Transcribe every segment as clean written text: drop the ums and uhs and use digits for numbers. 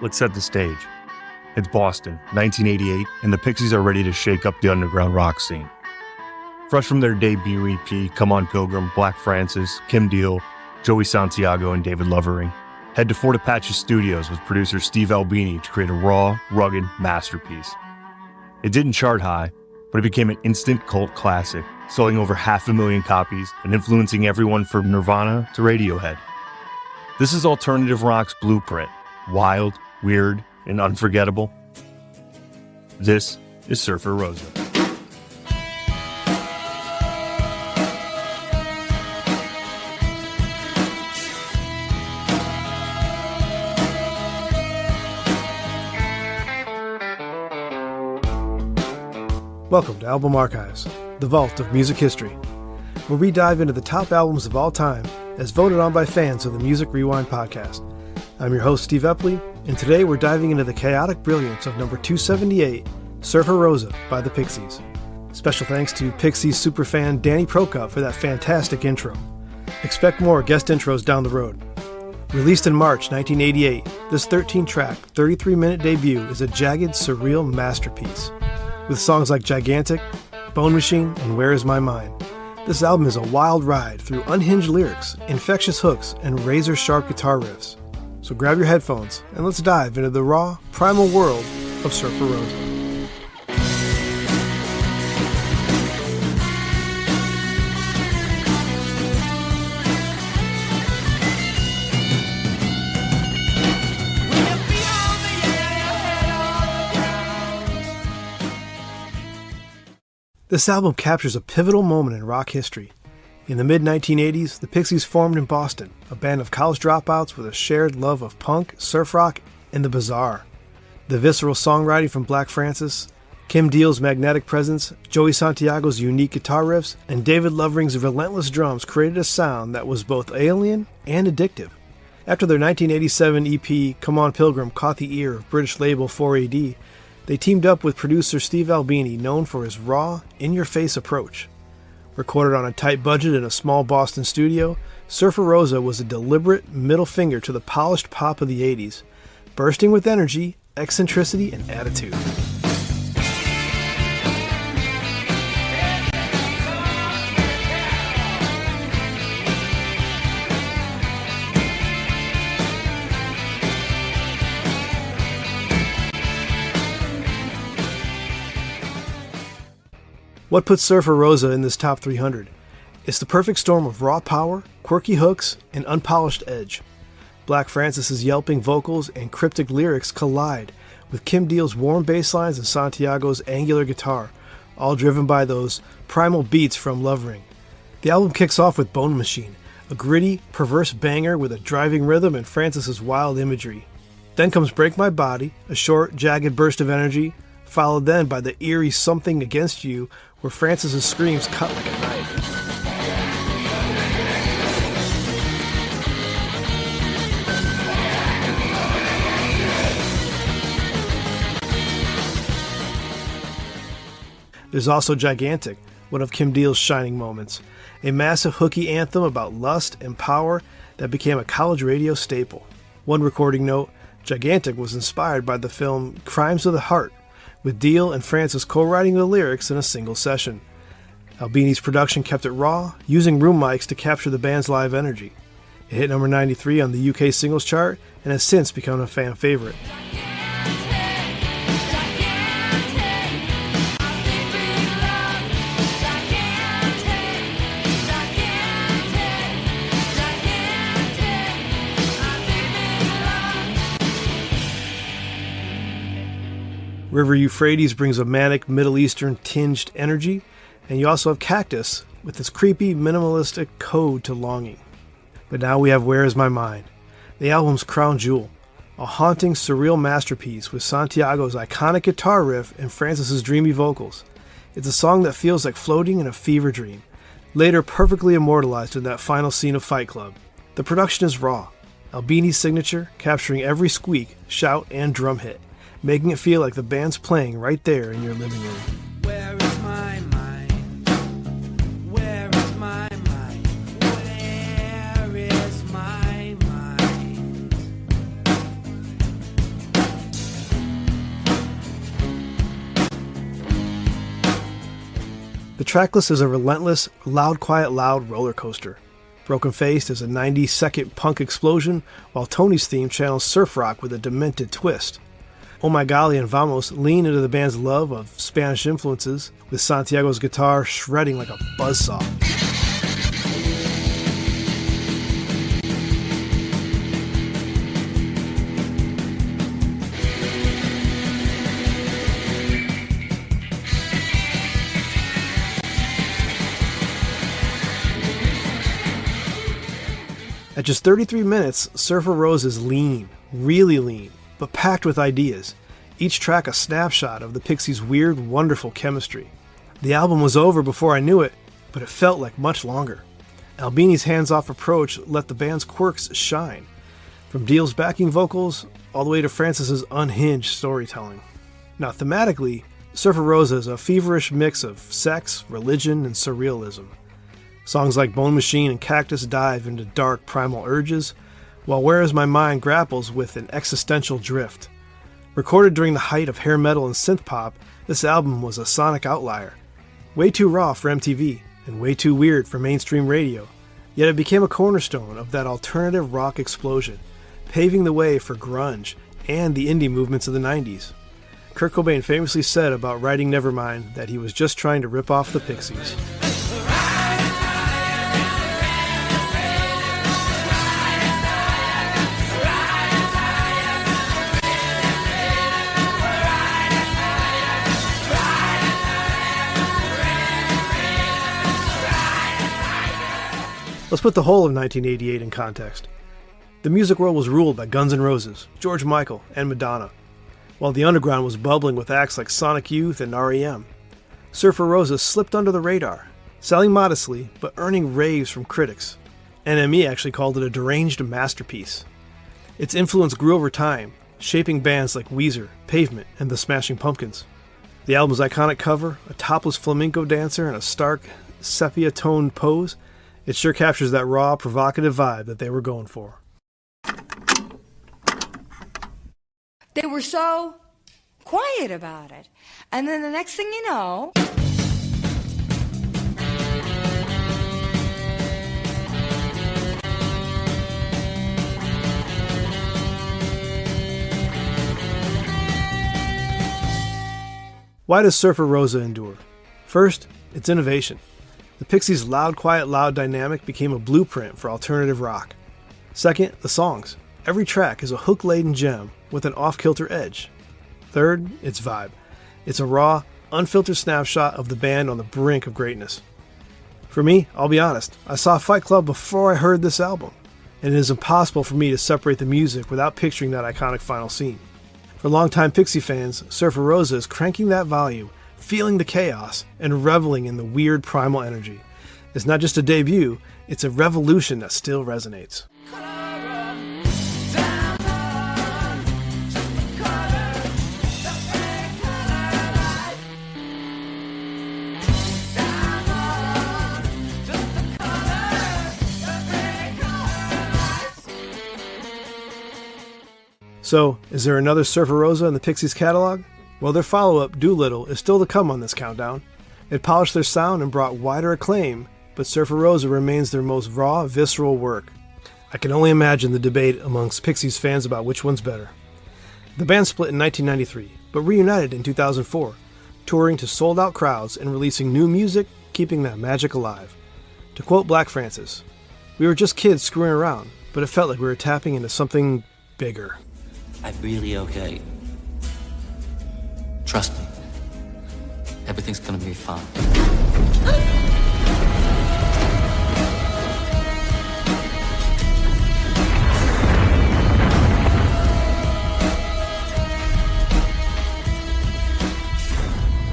Let's set the stage. It's Boston, 1988, and the Pixies are ready to shake up the underground rock scene. Fresh from their debut EP, Come On Pilgrim, Black Francis, Kim Deal, Joey Santiago, and David Lovering head to Fort Apache Studios with producer Steve Albini to create a raw, rugged masterpiece. It didn't chart high, but it became an instant cult classic, selling over 500,000 copies and influencing everyone from Nirvana to Radiohead. This is alternative rock's blueprint, wild, weird, and unforgettable. This is Surfer Rosa. Welcome to Album Archives, the vault of music history, where we dive into the top albums of all time as voted on by fans of the Music Rewind podcast. I'm your host, Steve Epley, and today we're diving into the chaotic brilliance of number 278, Surfer Rosa by the Pixies. Special thanks to Pixies superfan Danny Prokop for that fantastic intro. Expect more guest intros down the road. Released in March 1988, this 13-track, 33-minute debut is a jagged, surreal masterpiece. With songs like Gigantic, Bone Machine, and Where Is My Mind. This album is a wild ride through unhinged lyrics, infectious hooks, and razor-sharp guitar riffs. So grab your headphones and let's dive into the raw, primal world of Surfer Rosa. This album captures a pivotal moment in rock history. In the mid-1980s, the Pixies formed in Boston, a band of college dropouts with a shared love of punk, surf rock, and the bizarre. The visceral songwriting from Black Francis, Kim Deal's magnetic presence, Joey Santiago's unique guitar riffs, and David Lovering's relentless drums created a sound that was both alien and addictive. After their 1987 EP, Come On Pilgrim, caught the ear of British label 4AD, they teamed up with producer Steve Albini, known for his raw, in-your-face approach. Recorded on a tight budget in a small Boston studio, Surfer Rosa was a deliberate middle finger to the polished pop of the 80s, bursting with energy, eccentricity, and attitude. What puts Surfer Rosa in this top 300? It's the perfect storm of raw power, quirky hooks, and unpolished edge. Black Francis's yelping vocals and cryptic lyrics collide with Kim Deal's warm bass lines and Santiago's angular guitar, all driven by those primal beats from Lovering. The album kicks off with Bone Machine, a gritty, perverse banger with a driving rhythm and Francis's wild imagery. Then comes Break My Body, a short, jagged burst of energy, followed then by the eerie Something Against You, where Francis's screams cut like a knife. There's also Gigantic, one of Kim Deal's shining moments, a massive hooky anthem about lust and power that became a college radio staple. One recording note, Gigantic was inspired by the film Crimes of the Heart, with Deal and Francis co-writing the lyrics in a single session. Albini's production kept it raw, using room mics to capture the band's live energy. It hit number 93 on the UK singles chart and has since become a fan favorite. River Euphrates brings a manic Middle Eastern tinged energy, and you also have Cactus with its creepy minimalistic code to longing. But now we have Where Is My Mind, the album's crown jewel, a haunting surreal masterpiece with Santiago's iconic guitar riff and Francis's dreamy vocals. It's a song that feels like floating in a fever dream, later perfectly immortalized in that final scene of Fight Club. The production is raw, Albini's signature capturing every squeak, shout, and drum hit, making it feel like the band's playing right there in your living room. Where is my mind? Where is my mind? Where is my mind? tracklist is a relentless, loud, quiet, loud roller coaster. Broken Faced is a 90-second punk explosion, while Tony's theme channels surf rock with a demented twist. Oh My Golly and Vamos lean into the band's love of Spanish influences, with Santiago's guitar shredding like a buzzsaw. At just 33 minutes, Surfer Rosa is lean, really lean, but packed with ideas, each track a snapshot of the Pixies' weird, wonderful chemistry. The album was over before I knew it, but it felt like much longer. Albini's hands-off approach let the band's quirks shine, from Deal's backing vocals all the way to Francis's unhinged storytelling. Now, thematically, Surfer Rosa is a feverish mix of sex, religion, and surrealism. Songs like Bone Machine and Cactus dive into dark, primal urges, while Where Is My Mind grapples with an existential drift. Recorded during the height of hair metal and synth pop, this album was a sonic outlier. Way too raw for MTV, and way too weird for mainstream radio, yet it became a cornerstone of that alternative rock explosion, paving the way for grunge and the indie movements of the 90s. Kurt Cobain famously said about writing Nevermind that he was just trying to rip off the Pixies. Let's put the whole of 1988 in context. The music world was ruled by Guns N' Roses, George Michael, and Madonna, while the underground was bubbling with acts like Sonic Youth and REM. Surfer Rosa slipped under the radar, selling modestly but earning raves from critics. NME actually called it a deranged masterpiece. Its influence grew over time, shaping bands like Weezer, Pavement, and the Smashing Pumpkins. The album's iconic cover, a topless flamenco dancer in a stark, sepia-toned pose, it sure captures that raw, provocative vibe that they were going for. They were so quiet about it. And then the next thing you know... Why does Surfer Rosa endure? First, it's innovation. The Pixies' loud, quiet, loud dynamic became a blueprint for alternative rock. Second, the songs. Every track is a hook-laden gem with an off-kilter edge. Third, its vibe. It's a raw, unfiltered snapshot of the band on the brink of greatness. For me, I'll be honest, I saw Fight Club before I heard this album, and it is impossible for me to separate the music without picturing that iconic final scene. For longtime Pixie fans, Surfer Rosa is cranking that volume, feeling the chaos, and reveling in the weird primal energy. It's not just a debut, it's a revolution that still resonates. So, is there another Surfer Rosa in the Pixies catalog? Well, their follow-up, Doolittle, is still to come on this countdown. It polished their sound and brought wider acclaim, but Surfer Rosa remains their most raw, visceral work. I can only imagine the debate amongst Pixies fans about which one's better. The band split in 1993, but reunited in 2004, touring to sold-out crowds and releasing new music, keeping that magic alive. To quote Black Francis, "We were just kids screwing around, but it felt like we were tapping into something bigger." I'm really okay. Trust me. Everything's gonna be fine.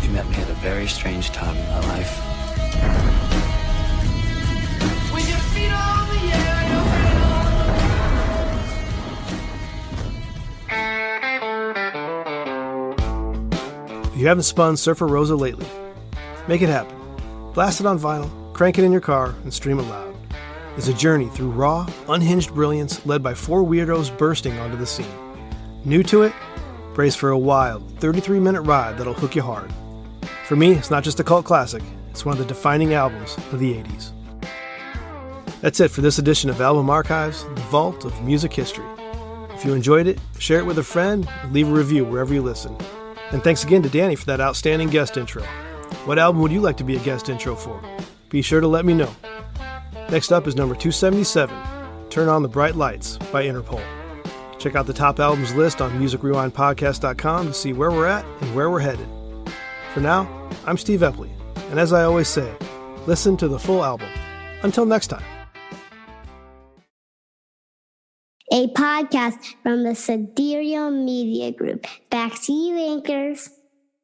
You met me at a very strange time in my life. When your feet are on the air and your head If you haven't spun Surfer Rosa lately, make it happen. Blast it on vinyl, crank it in your car, and stream it loud. It's a journey through raw, unhinged brilliance led by four weirdos bursting onto the scene. New to it? Brace for a wild, 33-minute ride that'll hook you hard. For me, it's not just a cult classic, It's one of the defining albums of the 80s. That's it for this edition of Album Archives, the Vault of Music History. If you enjoyed it, share it with a friend, and leave a review wherever you listen. And thanks again to Danny for that outstanding guest intro. What album would you like to be a guest intro for? Be sure to let me know. Next up is number 277, Turn On the Bright Lights by Interpol. Check out the top albums list on musicrewindpodcast.com to see where we're at and where we're headed. For now, I'm Steve Epley, and as I always say, listen to the full album. Until next time. A podcast from the Ethereal Media Group. Back to you, anchors.